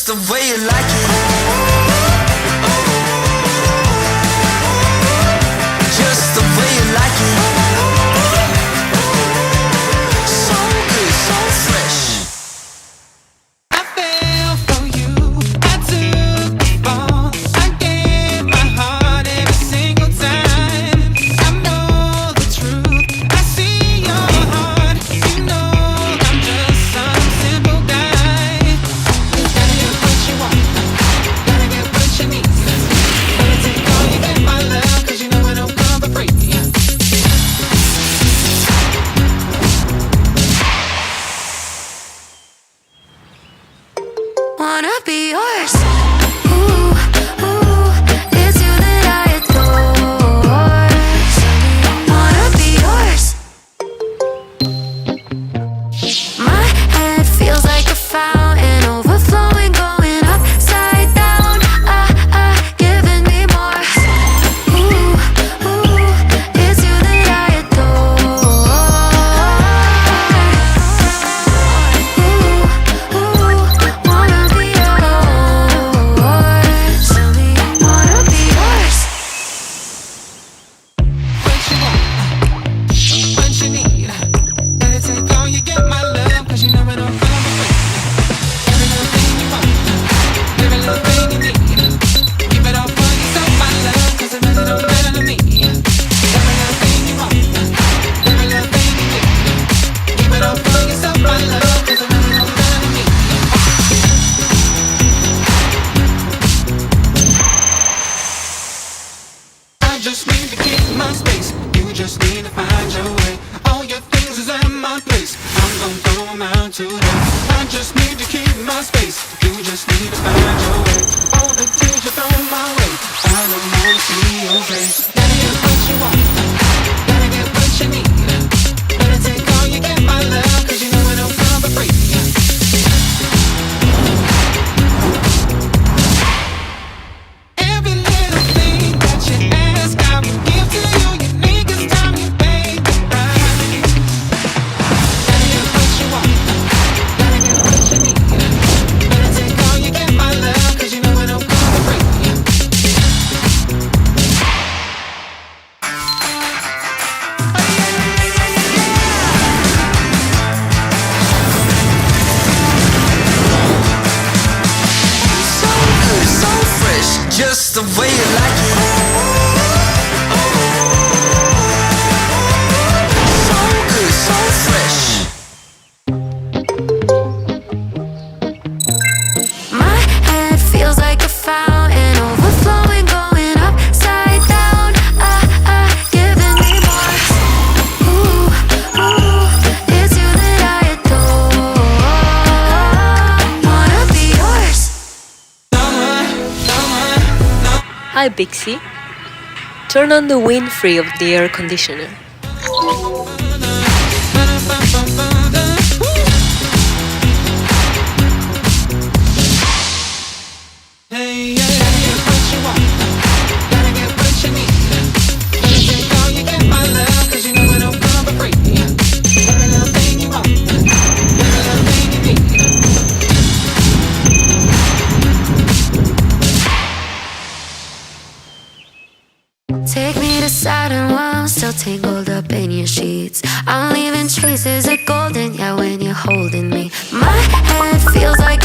just the way you like it. Just the way you like it. So good, so fresh. I fell for you. I took the fall. I gave my heart every single time. I know the truth. I see your heart. You know I'm just some simple guy. You gotta get what you want. Gotta get what you need. Gotta take all you get, my love, 'cause you know it don't come for free. Wanna be yours. Ooh, ooh, it's you that I adore. Wanna be yours. My head feels like a fountain, overflowing, going upside down. Giving me more. Ooh, ooh, it's you that I adore. Ooh, ooh, wanna be yours. Tell me, wanna be yours. What you want, what you need. Gotta take all you get, my love, 'cause you never know how to wait. Every little thing you want, every little thing you need. Keep it all for yourself, my love, 'cause it really don't matter to me. Every little thing you want, every little thing you need. Keep it all for yourself, my love, 'cause it really don't matter to me. I just need to keep my space. You just need to find your way. All your things is at my place. I'm gonna throw them out today. I just need to keep my space. You just need to find your way. All the things you throw my way. I don't wanna see your face. Gotta get what you want. Gotta get what you need. Gotta take all you get, my love, 'cause you know it don't come for free. Every little thing that you ask, I will give to you. You need 'cause time you pay the price. Gotta get what you want. Gotta get what you need. Gotta take all you get, my love, 'cause you know it don't come for free. So good, so fresh. Just the way you like it. So good, so fresh. My head feels like a fountain, overflowing, going upside down. Giving me more. Ooh, ooh, it's you that I adore. Wanna be yours. Hi Bixie. Turn on the WindFree of the air conditioner. Hey, yeah, gotta get what you want. Gotta get what you need. Gotta take all you get, my love, 'cause you know it don't come for free. Every little thing you want, every little thing you need. Take me to Saturn while I'm still tangled up in your sheets. I'm leaving traces of golden, yeah, when you're holding me. My head feels like